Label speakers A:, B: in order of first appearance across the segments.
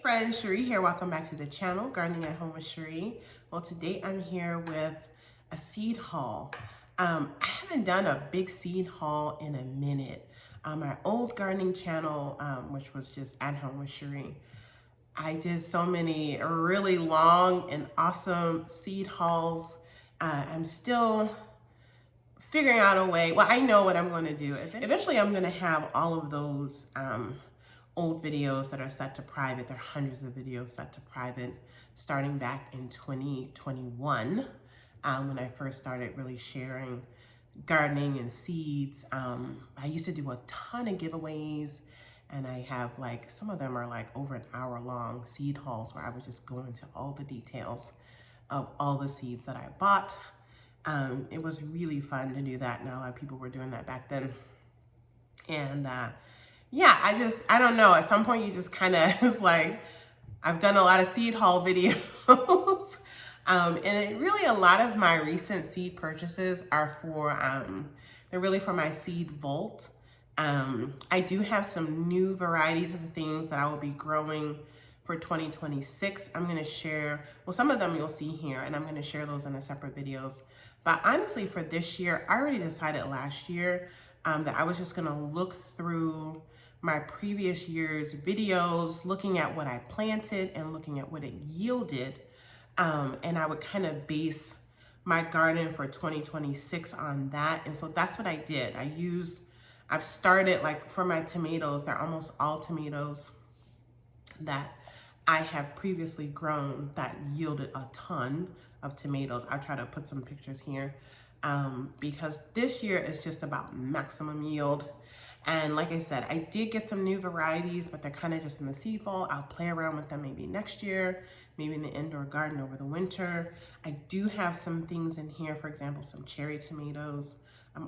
A: friends, Cherie here. Welcome back to the channel, Gardening at Home with Cherie. Well, today I'm here with a seed haul. I haven't done a big seed haul in a minute. My old gardening channel, which was just At Home with Cherie, I did so many really long and awesome seed hauls. I'm still figuring out a way. Well, I know what I'm going to do. Eventually, I'm going to have all of those old videos that are set to private. There are hundreds of videos set to private starting back in 2021 when I first started really sharing gardening and seeds. I used to do a ton of giveaways, and I have like, some of them are like over an hour long seed hauls where I would just go into all the details of all the seeds that I bought. It was really fun to do that. Now a lot of people were doing that back then. And yeah, I don't know. At some point you just kind of, it's like, I've done a lot of seed haul videos. And really a lot of my recent seed purchases are for, they're really for my seed vault. I do have some new varieties of things that I will be growing for 2026. I'm going to share, well, some of them you'll see here, and I'm going to share those in a separate videos. But honestly, for this year, I already decided last year that I was just going to look through my previous year's videos, looking at what I planted and looking at what it yielded. And I would kind of base my garden for 2026 on that. And so that's what I did. I've started, like for my tomatoes, they're almost all tomatoes that I have previously grown that yielded a ton of tomatoes. I'll try to put some pictures here because this year is just about maximum yield. And like I said, I did get some new varieties, but they're kind of just in the seed vault. I'll play around with them maybe next year, maybe in the indoor garden over the winter. I do have some things in here, for example, some cherry tomatoes.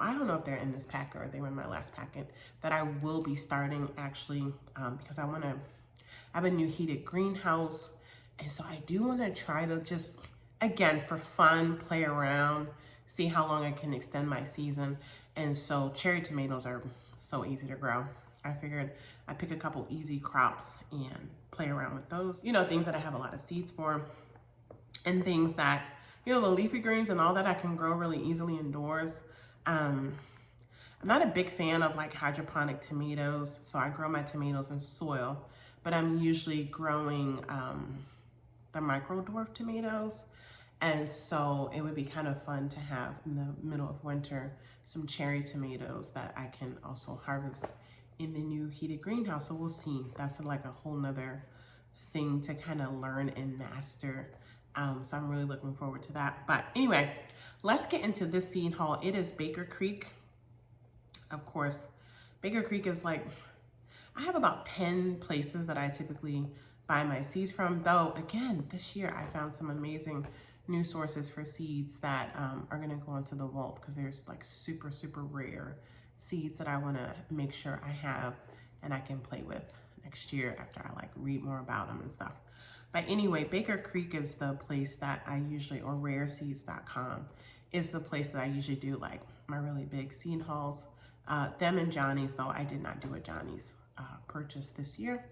A: I don't know if they're in this pack or they were in my last packet, that I will be starting actually because I have a new heated greenhouse. And so I do want to try to just, again, for fun, play around, see how long I can extend my season. And so cherry tomatoes are so easy to grow. I figured I'd pick a couple easy crops and play around with those. You know, things that I have a lot of seeds for, and things that, you know, the leafy greens and all that I can grow really easily indoors. I'm not a big fan of like hydroponic tomatoes, so I grow my tomatoes in soil, but I'm usually growing the micro dwarf tomatoes. And so it would be kind of fun to have in the middle of winter some cherry tomatoes that I can also harvest in the new heated greenhouse. So we'll see. That's like a whole nother thing to kind of learn and master. So I'm really looking forward to that. But anyway, let's get into this seed haul. It is Baker Creek. Of course, Baker Creek is like, I have about 10 places that I typically buy my seeds from. Though, again, this year I found some amazing new sources for seeds that are going to go into the vault because there's like super, super rare seeds that I want to make sure I have and I can play with next year after I like read more about them and stuff. But anyway, Baker Creek is the place that I usually, or rareseeds.com is the place that I usually do like my really big seed hauls. Them and Johnny's, though I did not do a Johnny's purchase this year.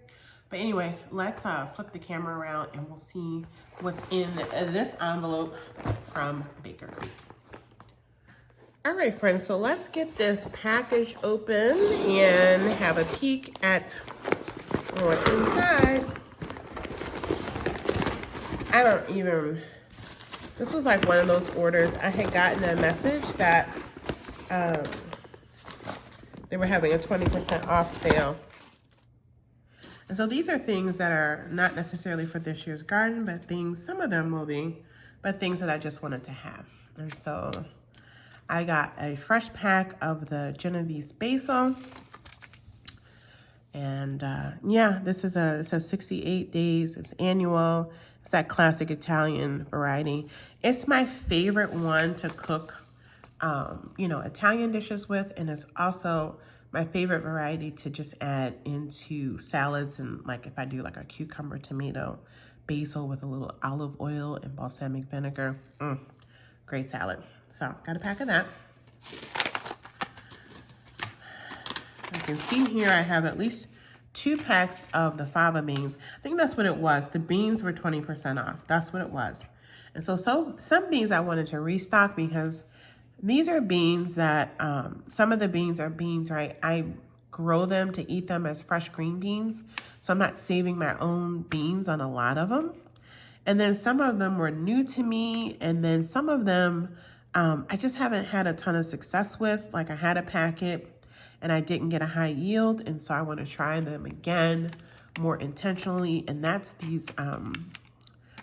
A: But anyway, let's flip the camera around and we'll see what's in this envelope from Baker Creek. All right, friends, so let's get this package open and have a peek at what's inside. This was like one of those orders. I had gotten a message that they were having a 20% off sale. And so these are things that are not necessarily for this year's garden, but things, some of them will be, but things that I just wanted to have. And so I got a fresh pack of the Genovese basil. And yeah, this is it says 68 days, it's annual. It's that classic Italian variety. It's my favorite one to cook, you know, Italian dishes with. And it's also my favorite variety to just add into salads, and like if I do like a cucumber, tomato, basil with a little olive oil and balsamic vinegar. Great salad. So got a pack of that. You can see here I have at least 2 packs of the fava beans. I think that's what it was. The beans were 20% off. That's what it was. And so some beans I wanted to restock because these are beans that, some of the beans are beans, right? I grow them to eat them as fresh green beans. So I'm not saving my own beans on a lot of them. And then some of them were new to me. And then some of them, I just haven't had a ton of success with. Like I had a packet and I didn't get a high yield. And so I want to try them again more intentionally. And that's these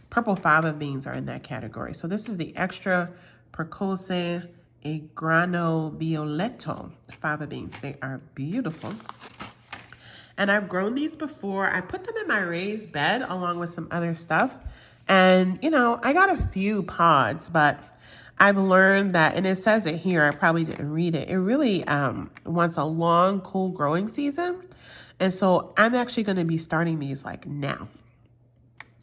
A: purple fava beans are in that category. So this is the extra precoce e grano violetto fava beans. They are beautiful. And I've grown these before. I put them in my raised bed along with some other stuff. And, you know, I got a few pods, but I've learned that, and it says it here, I probably didn't read it. It really wants a long, cool growing season. And so I'm actually going to be starting these like now.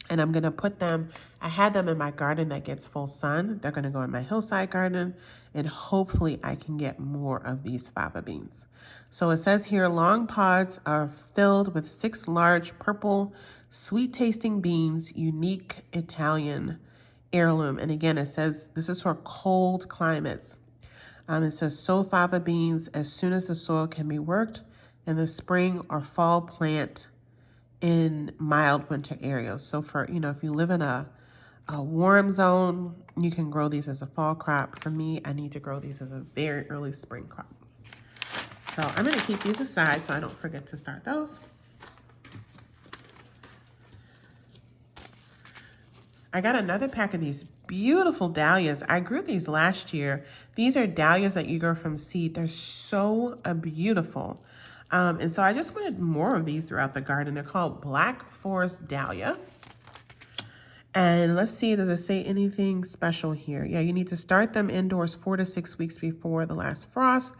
A: And I'm going to put them, I had them in my garden that gets full sun. They're going to go in my hillside garden. And hopefully I can get more of these fava beans. So it says here, long pods are filled with 6 large purple, sweet tasting beans, unique Italian heirloom. And again, it says this is for cold climates. It says sow fava beans as soon as the soil can be worked in the spring or fall plant in mild winter areas. So for, you know, if you live in a warm zone, you can grow these as a fall crop. For me, I need to grow these as a very early spring crop. So I'm going to keep these aside so I don't forget to start those. I got another pack of these beautiful dahlias. I grew these last year. These are dahlias that you grow from seed. They're so beautiful. And so I just wanted more of these throughout the garden. They're called Black Forest Dahlia. And let's see, does it say anything special here? Yeah, you need to start them indoors 4 to 6 weeks before the last frost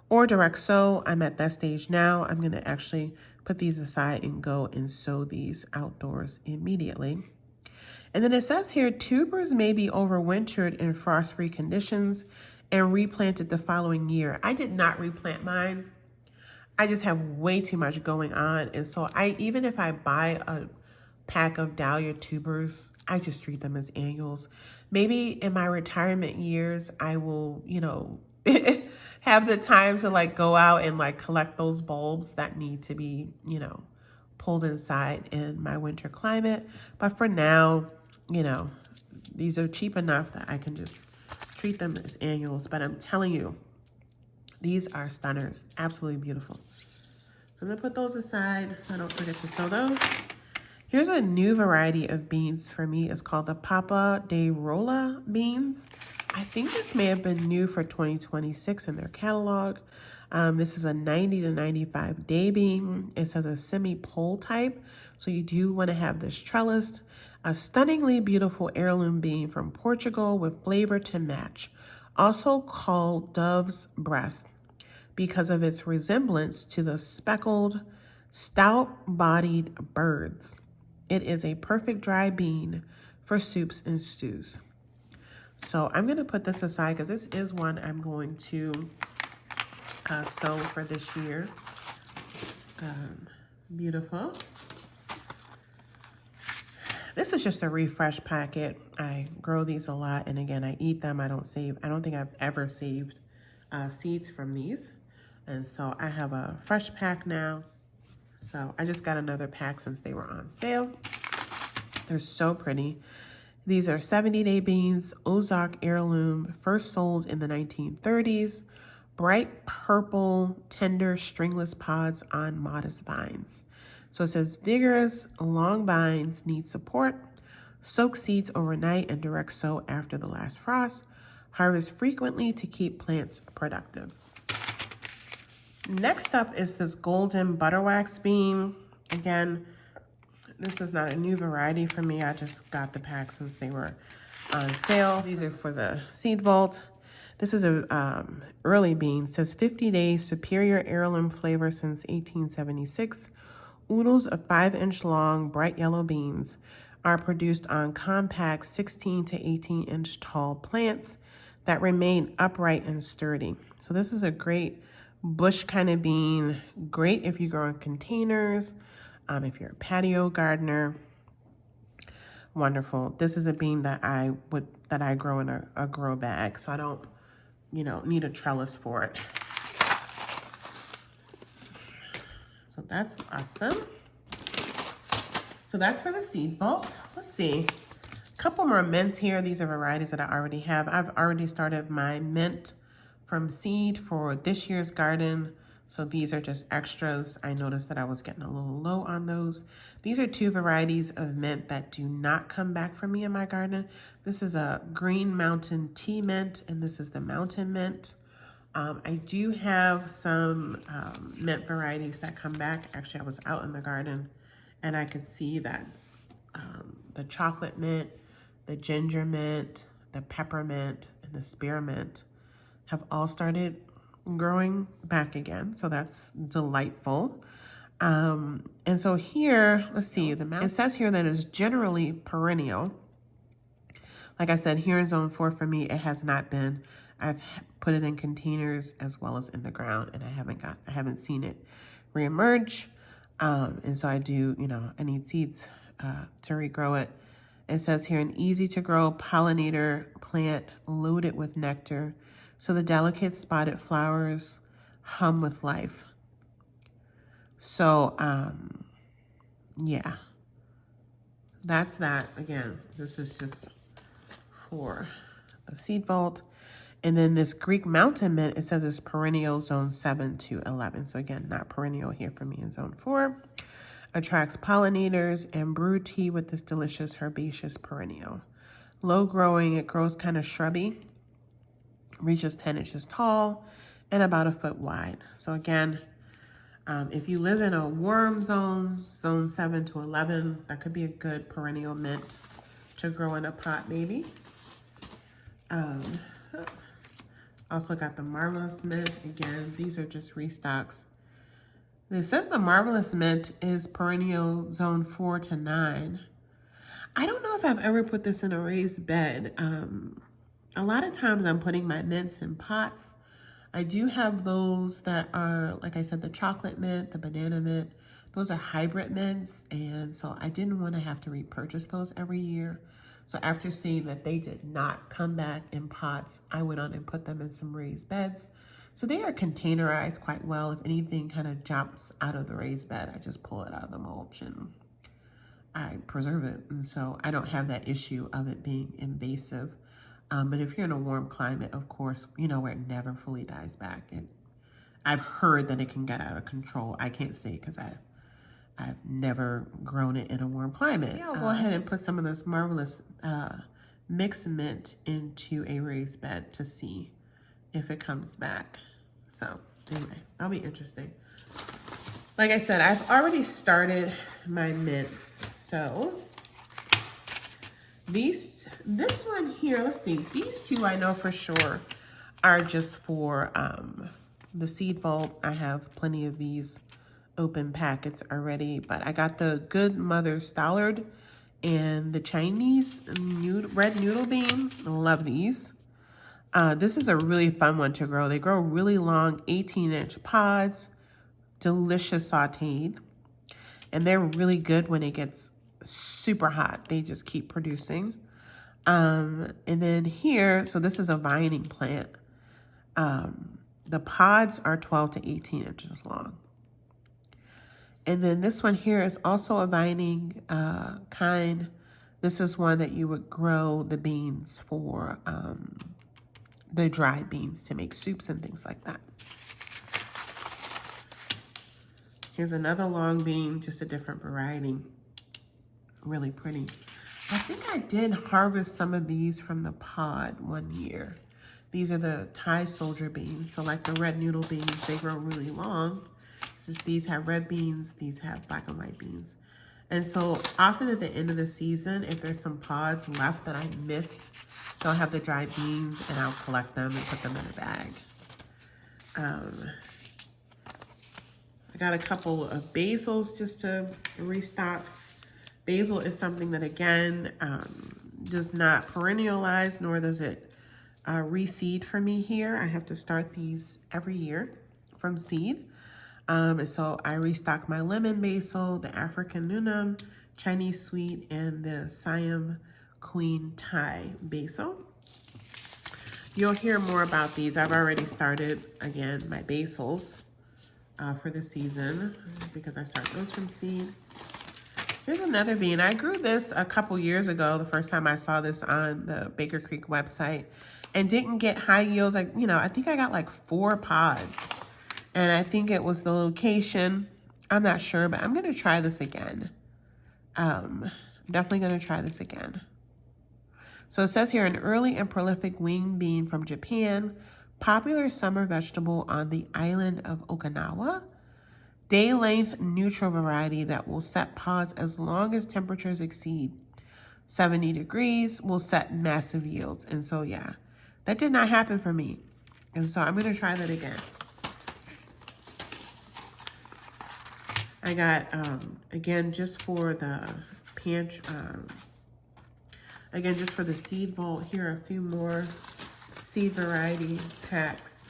A: or direct sow. I'm at that stage now. I'm going to actually put these aside and go and sow these outdoors immediately. And then it says here, tubers may be overwintered in frost-free conditions and replanted the following year. I did not replant mine. I just have way too much going on. And so even if I buy a pack of dahlia tubers, I just treat them as annuals. Maybe in my retirement years, I will, you know, have the time to like go out and like collect those bulbs that need to be, you know, pulled inside in my winter climate. But for now, you know, these are cheap enough that I can just treat them as annuals. But I'm telling you, these are stunners, absolutely beautiful. So I'm gonna put those aside so I don't forget to sow those. Here's a new variety of beans for me. It's called the Papa de Rolla beans. I think this may have been new for 2026 in their catalog. This is a 90 to 95 day bean. It says a semi-pole type. So you do want to have this trellised. A stunningly beautiful heirloom bean from Portugal with flavor to match. Also called dove's breast because of its resemblance to the speckled, stout-bodied birds. It is a perfect dry bean for soups and stews. So I'm going to put this aside because this is one I'm going to sow for this year. Beautiful. This is just a refresh packet. I grow these a lot, and again, I eat them. I don't think I've ever saved seeds from these. And so I have a fresh pack now. So I just got another pack since they were on sale. They're so pretty. These are 70-day beans, Ozark heirloom, first sold in the 1930s. Bright purple, tender, stringless pods on modest vines. So it says vigorous, long vines need support. Soak seeds overnight and direct sow after the last frost. Harvest frequently to keep plants productive. Next up is this golden butterwax bean. Again, this is not a new variety for me. I just got the pack since they were on sale. These are for the seed vault. This is a early bean. It says 50 days, superior heirloom flavor since 1876. Oodles of 5-inch long, bright yellow beans are produced on compact 16 to 18-inch tall plants that remain upright and sturdy. So this is a great bush kind of bean, great if you grow in containers, If you're a patio gardener, wonderful. This is a bean that I grow in a grow bag, so I don't, need a trellis for it. So that's awesome. So that's for the seed vault. Let's see. A couple more mints here. These are varieties that I already have. I've already started my mint from seed for this year's garden. So these are just extras. I noticed that I was getting a little low on those. These are 2 varieties of mint that do not come back for me in my garden. This is a Green Mountain Tea Mint, and this is the Mountain Mint. I do have some mint varieties that come back. Actually, I was out in the garden and I could see that the chocolate mint, the ginger mint, the peppermint, and the spearmint have all started growing back again. So that's delightful. And so here, let's see, it says here that it's generally perennial. Like I said, here in zone 4 for me, it has not been. I've put it in containers as well as in the ground, and I haven't seen it reemerge. And so I do, I need seeds to regrow it. It says here, an easy to grow pollinator plant loaded with nectar. So the delicate spotted flowers hum with life. So, yeah, that's that. Again, this is just for a seed vault. And then this Greek Mountain Mint, it says it's perennial zone 7 to 11. So again, not perennial here for me in zone 4. Attracts pollinators and brew tea with this delicious herbaceous perennial. Low growing, it grows kind of shrubby, reaches 10 inches tall and about 1 foot wide. So again, if you live in a warm zone, zone 7 to 11, that could be a good perennial mint to grow in a pot maybe. Also got the Marvelous Mint. Again, these are just restocks. It says the Marvelous Mint is perennial zone 4 to 9. I don't know if I've ever put this in a raised bed. A lot of times I'm putting my mints in pots. I do have those that are, like I said, the chocolate mint, the banana mint. Those are hybrid mints, and so I didn't want to have to repurchase those every year. So after seeing that they did not come back in pots, I went on and put them in some raised beds. So they are containerized quite well. If anything kind of jumps out of the raised bed, I just pull it out of the mulch and I preserve it. And so I don't have that issue of it being invasive. But if you're in a warm climate, of course, where it never fully dies back. I've heard that it can get out of control. I can't say because I've never grown it in a warm climate. I'll go ahead and put some of this Marvelous mixed mint into a raised bed to see if it comes back. So anyway, that'll be interesting. Like I said, I've already started my mints. So this one here, let's see, these 2 I know for sure are just for the seed vault. I have plenty of these open packets already, but I got the Good Mother Stallard and the Chinese red noodle bean. I love these. This is a really fun one to grow. They grow really long, 18-inch pods, delicious sauteed, and they're really good when it gets super hot. They just keep producing. And then here, so this is a vining plant. The pods are 12 to 18 inches long. And then this one here is also a vining kind. This is one that you would grow the beans for, the dried beans to make soups and things like that. Here's another long bean, just a different variety. Really pretty. I think I did harvest some of these from the pod one year. These are the Thai soldier beans. So like the red noodle beans, they grow really long. It's just these have red beans, these have black and white beans. And so often at the end of the season, if there's some pods left that I missed, they'll have the dried beans and I'll collect them and put them in a bag. I got a couple of basils just to restock. Basil is something that, again, does not perennialize, nor does it reseed for me here. I have to start these every year from seed. And so I restocked my lemon basil, the African Nunam, Chinese sweet, and the Siam Queen Thai basil. You'll hear more about these. I've already started, again, my basils for the season because I start those from seed. Here's another bean. I grew this a couple years ago, the first time I saw this on the Baker Creek website, and didn't get high yields. Like, you know, I think I got like 4 pods. And I think it was the location. I'm not sure, but I'm gonna try this again. Definitely gonna try this again. So it says here, an early and prolific wing bean from Japan, popular summer vegetable on the island of Okinawa. Day-length neutral variety that will set pods as long as temperatures exceed 70 degrees, will set massive yields. And so, yeah, that did not happen for me. And so I'm gonna try that again. I got, again, just for the again, just for the seed vault, here are a few more seed variety packs.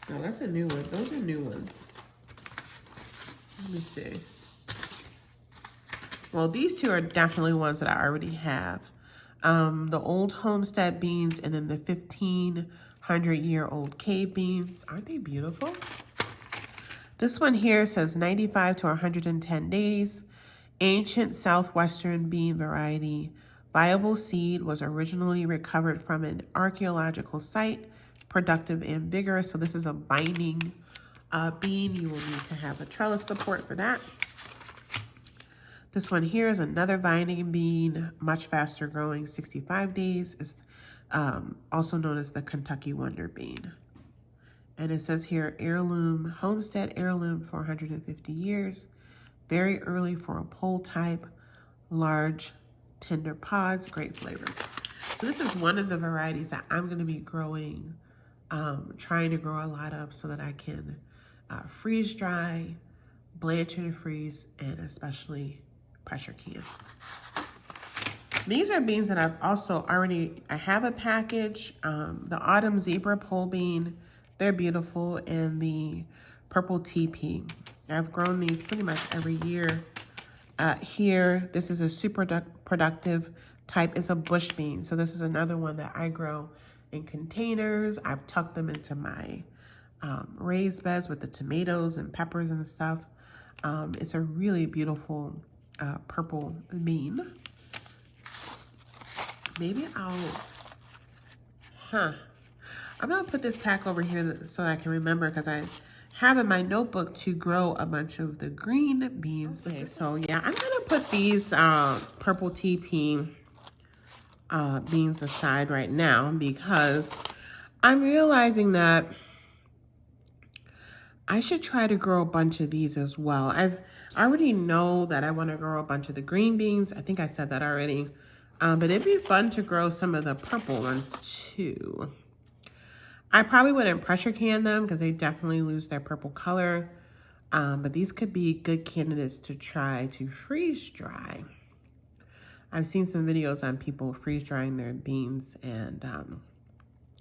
A: No, that's a new one. Those are new ones. Let me see. Well, these two are definitely ones that I already have. The old homestead beans and then the 1,500-year-old cave beans. Aren't they beautiful? This one here says 95 to 110 days. Ancient southwestern bean variety. Viable seed was originally recovered from an archaeological site. Productive and vigorous. So this is a binding bean. You will need to have a trellis support for that. This one here is another binding bean, much faster growing, 65 days. Is also known as the Kentucky Wonder Bean. And it says here, heirloom, homestead heirloom for 150 years. Very early for a pole type, large, tender pods, great flavor. So this is one of the varieties that I'm gonna be growing, trying to grow a lot of so that I can freeze dry, blanch and freeze, and especially pressure can. These are beans that I've also I have a package. The Autumn Zebra Pole Bean, they're beautiful, and the Purple TP. I've grown these pretty much every year. Here, this is a super productive type. It's a bush bean. So this is another one that I grow in containers. I've tucked them into my raised beds with the tomatoes and peppers and stuff. It's a really beautiful purple bean. Maybe I'm gonna put this pack over here so I can remember, because I have in my notebook to grow a bunch of the green beans. Okay, so yeah, I'm gonna put these Purple TP beans aside right now, because I'm realizing that I should try to grow a bunch of these as well. I already know that I want to grow a bunch of the green beans. I think I said that already. But it'd be fun to grow some of the purple ones too. I probably wouldn't pressure can them because they definitely lose their purple color. But these could be good candidates to try to freeze dry. I've seen some videos on people freeze drying their beans, and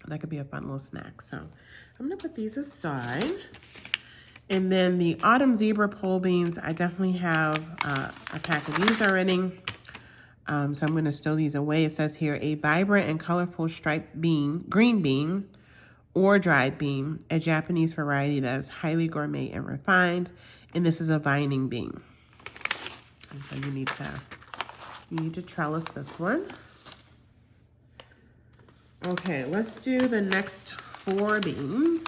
A: that could be a fun little snack. So I'm gonna put these aside. And then the Autumn Zebra Pole Beans, I definitely have a pack of these already. So I'm gonna stow these away. It says here, a vibrant and colorful striped bean, green bean, or dried bean, a Japanese variety that is highly gourmet and refined. And this is a vining bean. And so you need to trellis this one. Okay, let's do the next 4 beans.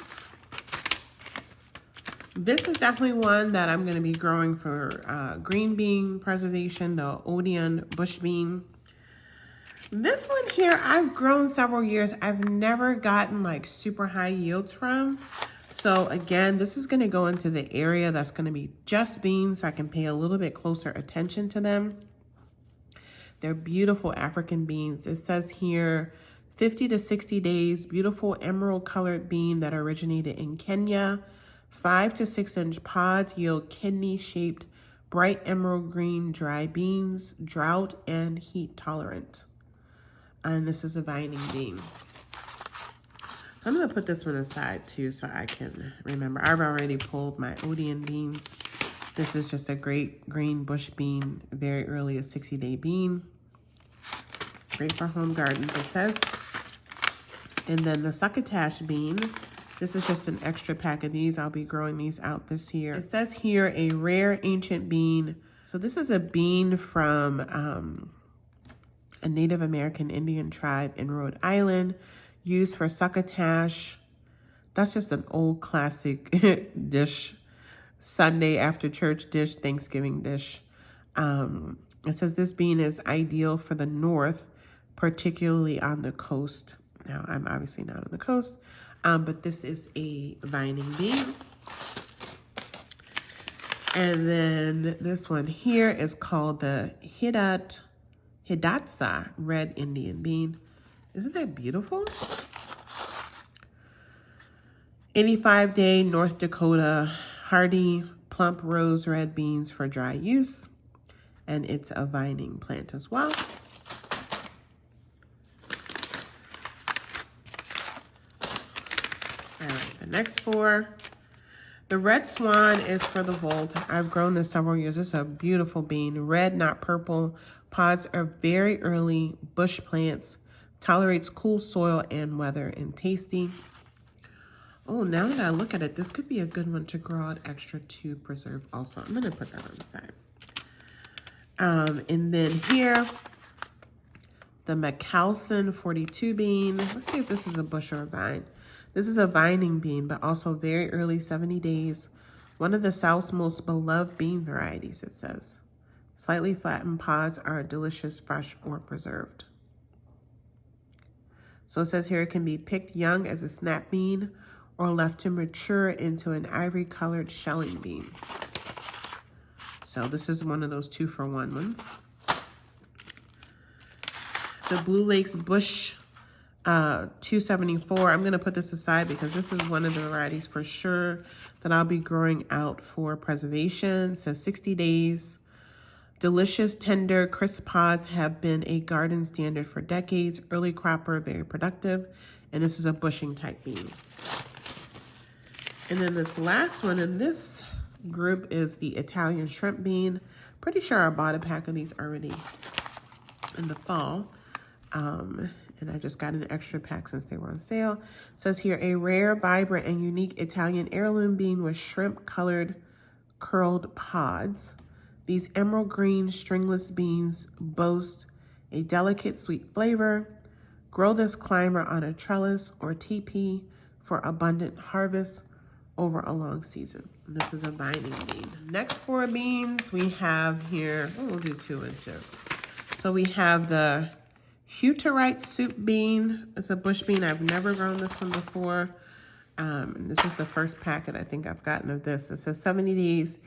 A: This is definitely one that I'm gonna be growing for green bean preservation, the Odeon bush bean. This one here, I've grown several years. I've never gotten like super high yields from. So again, this is gonna go into the area that's gonna be just beans, so I can pay a little bit closer attention to them. They're beautiful African beans. It says here, 50 to 60 days, beautiful emerald colored bean that originated in Kenya. 5 to 6 inch pods yield kidney-shaped, bright emerald green dry beans, drought and heat tolerant. And this is a vining bean. So I'm gonna put this one aside too so I can remember. I've already pulled my Odeon beans. This is just a great green bush bean, very early, a 60-day bean. Great for home gardens, it says. And then the succotash bean. This is just an extra pack of these. I'll be growing these out this year. It says here, a rare ancient bean. So this is a bean from a Native American Indian tribe in Rhode Island, used for succotash. That's just an old classic dish, Sunday after church dish, Thanksgiving dish. It says this bean is ideal for the north, particularly on the coast. Now, I'm obviously not on the coast, but this is a vining bean. And then this one here is called the Hidatsa red Indian bean. Isn't that beautiful? 85-day North Dakota hardy plump rose red beans for dry use. And it's a vining plant as well. All right, the next four. The red swan is for the vault. I've grown this several years. This is a beautiful bean. Red, not purple. Pods are very early bush plants. Tolerates cool soil and weather, and tasty. Oh, now that I look at it, this could be a good one to grow out extra to preserve also. I'm gonna put that on the side. And then here, the McCalson 42 bean. Let's see if this is a bush or a vine. This is a vining bean, but also very early, 70 days. One of the South's most beloved bean varieties, it says. Slightly flattened pods are delicious, fresh, or preserved. So it says here it can be picked young as a snap bean or left to mature into an ivory-colored shelling bean. So this is one of those 2-for-1 ones. The Blue Lakes Bush 274. I'm gonna put this aside because this is one of the varieties for sure that I'll be growing out for preservation. It says 60 days. Delicious, tender, crisp pods have been a garden standard for decades. Early cropper, very productive. And this is a bushing type bean. And then this last one in this group is the Italian shrimp bean. Pretty sure I bought a pack of these already in the fall. And I just got an extra pack since they were on sale. It says here, a rare, vibrant, and unique Italian heirloom bean with shrimp-colored curled pods. These emerald green stringless beans boast a delicate sweet flavor. Grow this climber on a trellis or teepee for abundant harvest over a long season. This is a vining bean. Next 4 beans we have here, we'll do 2 and 2. So we have the Hutterite soup bean. It's a bush bean. I've never grown this one before. And this is the first packet I think I've gotten of this. It says 70 days.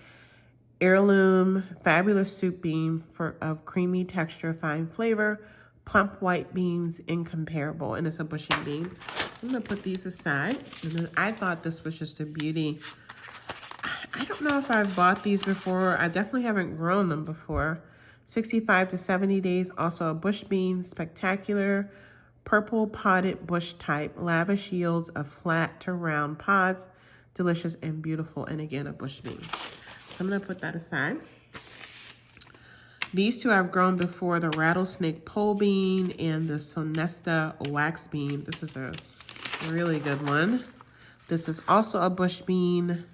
A: Heirloom, fabulous soup bean of creamy texture, fine flavor, plump white beans, incomparable, and it's a bushing bean. So I'm gonna put these aside. And then I thought this was just a beauty. I don't know if I've bought these before. I definitely haven't grown them before. 65 to 70 days, also a bush bean, spectacular, purple potted bush type, lavish yields of flat to round pods, delicious and beautiful, and again, a bush bean. So I'm gonna put that aside. These 2 I've grown before, the rattlesnake pole bean and the Sonesta wax bean. This is a really good one. This is also a bush bean,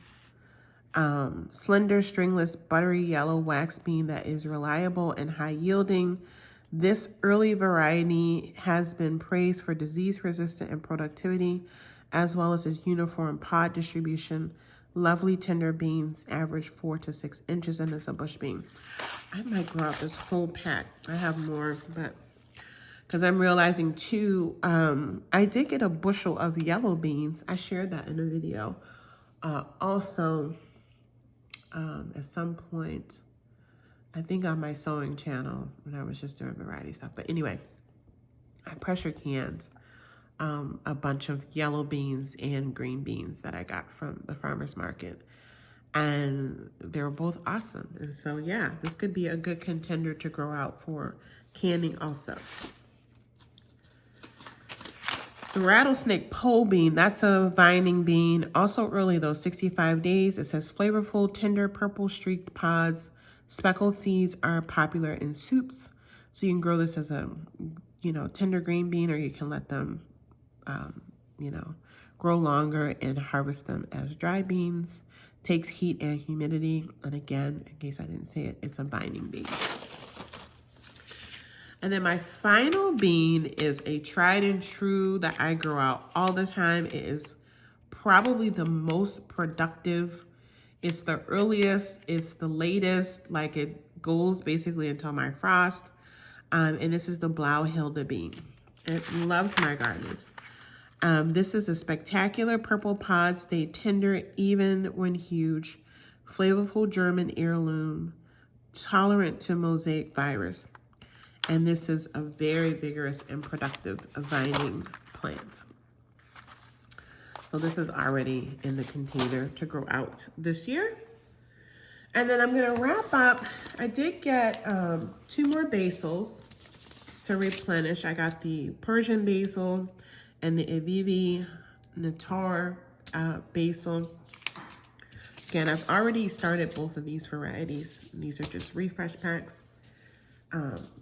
A: slender, stringless, buttery yellow wax bean that is reliable and high yielding. This early variety has been praised for disease resistant and productivity, as well as its uniform pod distribution. Lovely tender beans, average 4 to 6 inches, and it's a bush bean. I might grow out this whole pack. I have more, but because I'm realizing too, I did get a bushel of yellow beans. I shared that in a video. Also, at some point, I think on my sewing channel when I was just doing variety stuff. But anyway, I pressure canned a bunch of yellow beans and green beans that I got from the farmer's market. And they were both awesome. And so, yeah, this could be a good contender to grow out for canning also. The rattlesnake pole bean, that's a vining bean. Also early though, 65 days. It says flavorful, tender, purple streaked pods. Speckled seeds are popular in soups. So you can grow this as a, tender green bean, or you can let them, grow longer and harvest them as dry beans. Takes heat and humidity. And again, in case I didn't say it, it's a vining bean. And then my final bean is a tried and true that I grow out all the time. It is probably the most productive. It's the earliest, it's the latest, like it goes basically until my frost. And this is the Blauhilde bean. It loves my garden. This is a spectacular purple pod, stay tender even when huge, flavorful German heirloom, tolerant to mosaic virus. And this is a very vigorous and productive vining plant. So this is already in the container to grow out this year. And then I'm gonna wrap up. I did get 2 more basils to replenish. I got the Persian basil and the Avivi Natar basil. Again, I've already started both of these varieties. These are just refresh packs.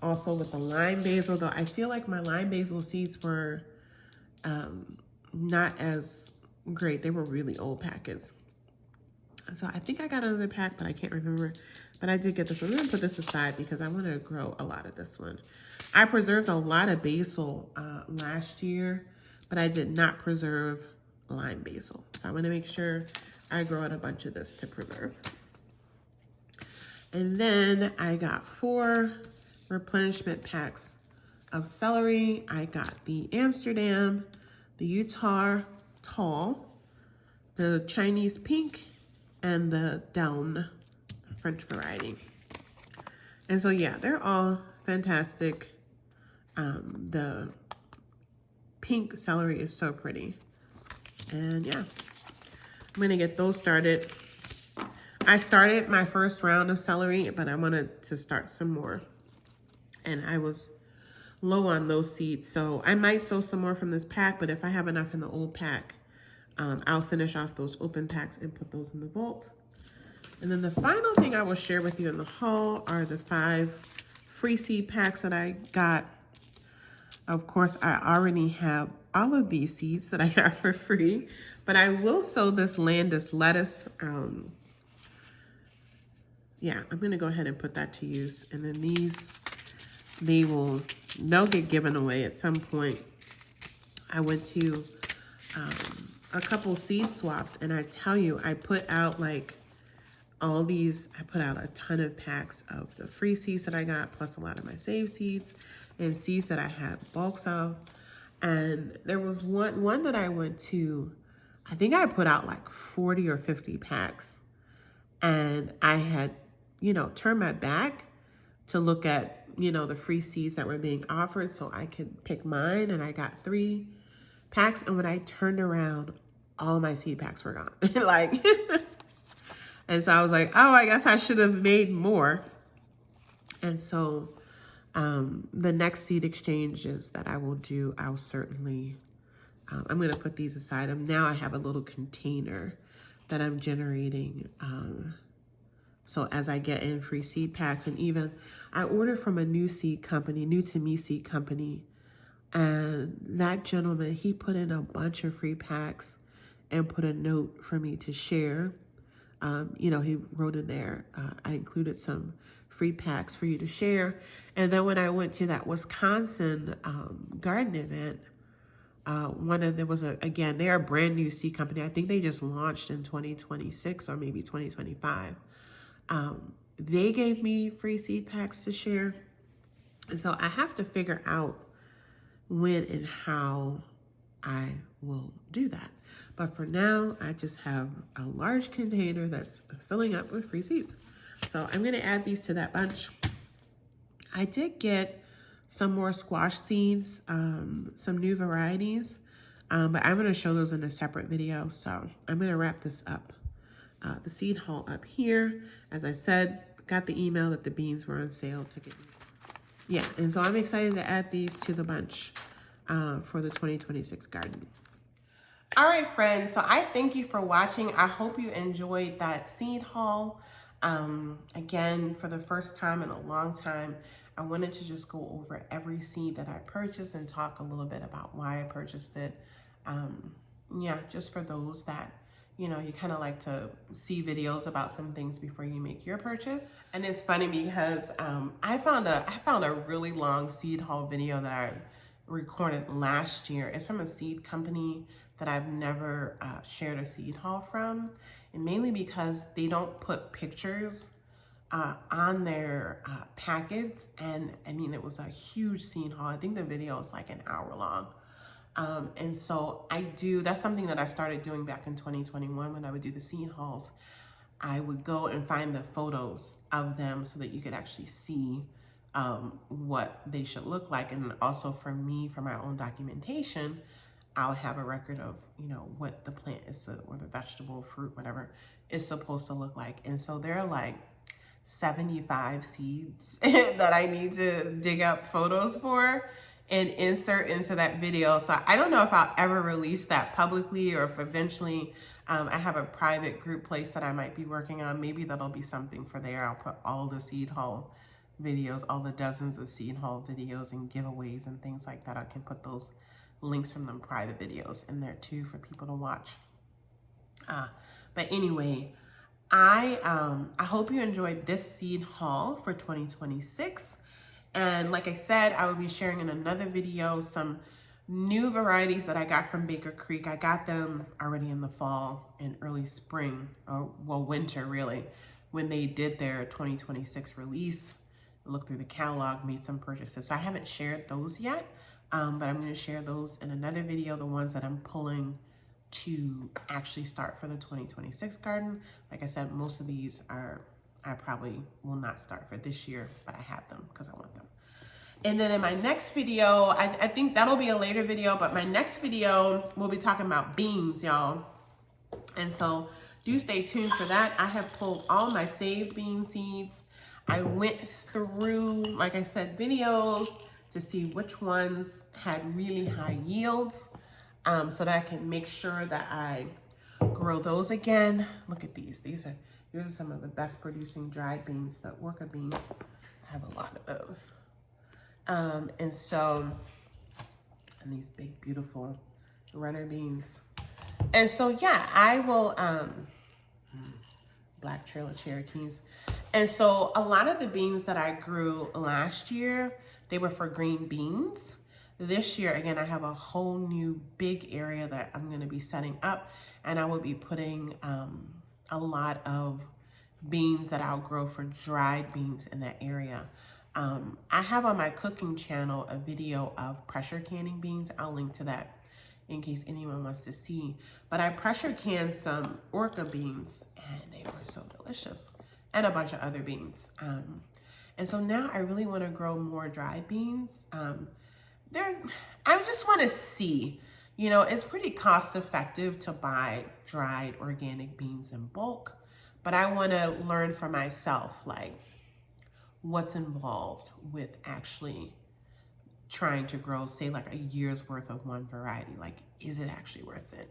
A: Also with the lime basil, though I feel like my lime basil seeds were not as great. They were really old packets. So I think I got another pack, but I can't remember. But I did get this one. I'm gonna put this aside because I want to grow a lot of this one. I preserved a lot of basil last year, but I did not preserve lime basil. So I'm gonna make sure I grow out a bunch of this to preserve. And then I got 4 replenishment packs of celery. I got the Amsterdam, the Utah Tall, the Chinese Pink, and the Down French variety. And so yeah, they're all fantastic. The pink celery is so pretty. And yeah, I'm gonna get those started. I started my first round of celery, but I wanted to start some more. And I was low on those seeds. So I might sow some more from this pack, but if I have enough in the old pack, I'll finish off those open packs and put those in the vault. And then the final thing I will share with you in the haul are the 5 free seed packs that I got. Of course, I already have all of these seeds that I got for free, but I will sow this Landis lettuce. Yeah, I'm gonna go ahead and put that to use. And then these, they'll get given away at some point. I went to a couple seed swaps, and I tell you, I put out like all these, I put out a ton of packs of the free seeds that I got, plus a lot of my save seeds and seeds that I had bulks of. And there was one that I went to, I think I put out like 40 or 50 packs. And I had, turned my back to look at, the free seeds that were being offered so I could pick mine. And I got 3 packs. And when I turned around, all my seed packs were gone. And so I was like, oh, I guess I should have made more. And so the next seed exchanges that I will do, I'll certainly, I'm going to put these aside. Now I have a little container that I'm generating. So as I get in free seed packs, and even I ordered from a new seed company, new to me seed company. And that gentleman, he put in a bunch of free packs and put a note for me to share. He wrote in there, I included some free packs for you to share. And then when I went to that Wisconsin garden event, they're a brand new seed company. I think they just launched in 2026 or maybe 2025. They gave me free seed packs to share. And so I have to figure out when and how I will do that. But for now, I just have a large container that's filling up with free seeds. So I'm gonna add these to that bunch. I did get some more squash seeds, some new varieties, but I'm gonna show those in a separate video. So I'm gonna wrap this up, the seed haul up here. As I said, got the email that the beans were on sale to get. Yeah, and so I'm excited to add these to the bunch. for the 2026 garden. All right, friends, so I thank you for watching. I hope you enjoyed that seed haul. Again, for the first time in a long time, I wanted to just go over every seed that I purchased and talk a little bit about why I purchased it. Yeah, just for those that, you know, you kind of like to see videos about some things before you make your purchase. And it's funny because I found a really long seed haul video that I recorded last year. It's from a seed company that I've never shared a seed haul from, and mainly because they don't put pictures on their packets. And I mean, it was a huge seed haul. I think the video is like an hour long. And so that's something that I started doing back in 2021 when I would do the seed hauls. I would go and find the photos of them so that you could actually see what they should look like. And also for me, for my own documentation, I'll have a record of, you know, what the plant is, or the vegetable, fruit, whatever, is supposed to look like. And so there are like 75 seeds that I need to dig up photos for and insert into that video. So I don't know if I'll ever release that publicly, or if eventually I have a private group place that I might be working on. Maybe that'll be something for there. I'll put all the seed haul videos, all the dozens of seed haul videos and giveaways and things like that. I can put those links from them private videos in there too for people to watch. But anyway, I hope you enjoyed this seed haul for 2026. And like I said, I will be sharing in another video some new varieties that I got from Baker Creek. I got them already in the fall and early spring, or well, winter really, when they did their 2026 release. Looked through the catalog, made some purchases. So I haven't shared those yet, but I'm going to share those in another video, the ones that I'm pulling to actually start for the 2026 garden. Like I said, most of these I probably will not start for this year, but I have them because I want them. And then in my next video, I think that'll be a later video, but my next video, we'll be talking about beans, y'all. And so do stay tuned for that. I have pulled all my saved bean seeds. I went through, like I said, videos to see which ones had really high yields, so that I can make sure that I grow those again. Look at these. These are some of the best producing dried beans, the Orca bean. I have a lot of those. And these big, beautiful runner beans. And so, yeah, I will, Black Trail of Cherokees. And so a lot of the beans that I grew last year, they were for green beans. This year, again, I have a whole new big area that I'm going to be setting up, and I will be putting a lot of beans that I'll grow for dried beans in that area. I have on my cooking channel a video of pressure canning beans. I'll link to that in case anyone wants to see. But I pressure canned some Orca beans, and they were so delicious, and a bunch of other beans. And so now I really want to grow more dried beans. I just want to see, you know, it's pretty cost effective to buy dried organic beans in bulk, but I want to learn for myself, like, what's involved with actually trying to grow, say, like a year's worth of one variety. Like, is it actually worth it?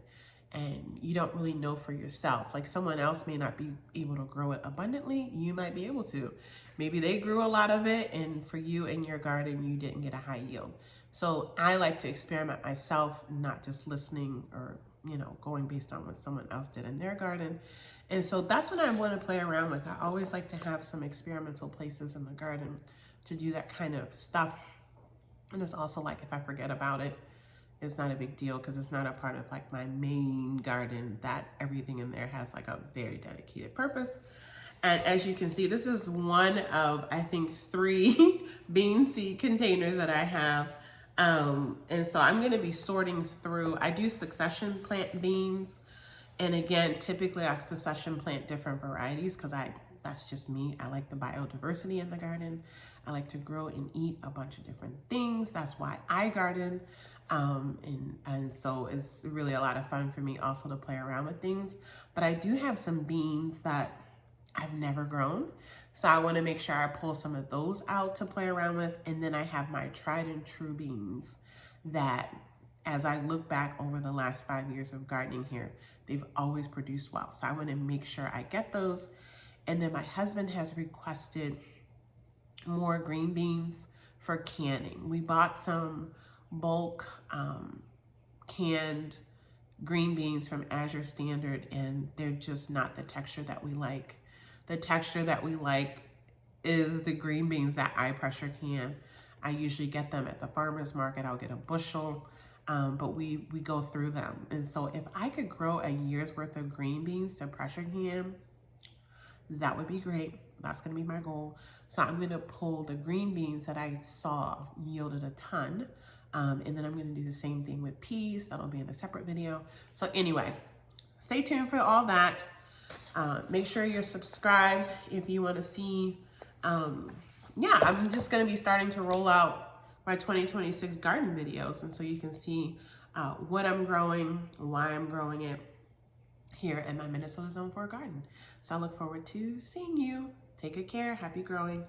A: And you don't really know for yourself. Like, someone else may not be able to grow it abundantly. You might be able to. Maybe they grew a lot of it, and for you in your garden, you didn't get a high yield. So I like to experiment myself, not just listening or, you know, going based on what someone else did in their garden. And so that's what I want to play around with. I always like to have some experimental places in the garden to do that kind of stuff. And it's also like, if I forget about it, it's not a big deal, because it's not a part of like my main garden. That everything in there has like a very dedicated purpose. And as you can see, this is one of, I think, 3 bean seed containers that I have. And so I'm going to be sorting through. I do succession plant beans. And again, typically I succession plant different varieties because that's just me. I like the biodiversity in the garden. I like to grow and eat a bunch of different things. That's why I garden. And so it's really a lot of fun for me also to play around with things. But I do have some beans that I've never grown. So I want to make sure I pull some of those out to play around with. And then I have my tried and true beans that as I look back over the last 5 years of gardening here, they've always produced well. So I want to make sure I get those. And then my husband has requested more green beans for canning. We bought some bulk canned green beans from Azure Standard, and they're just not the texture that we like. The texture that we like is the green beans that I pressure can. I usually get them at the farmer's market. I'll get a bushel, but we go through them. And so if I could grow a year's worth of green beans to pressure can, that would be great. That's gonna be my goal. So I'm gonna pull the green beans that I saw yielded a ton. And then I'm gonna do the same thing with peas. That'll be in a separate video. So anyway, stay tuned for all that. Make sure you're subscribed if you wanna see, yeah, I'm just gonna be starting to roll out my 2026 garden videos. And so you can see what I'm growing, why I'm growing it here in my Minnesota Zone 4 garden. So I look forward to seeing you. Take good care, happy growing.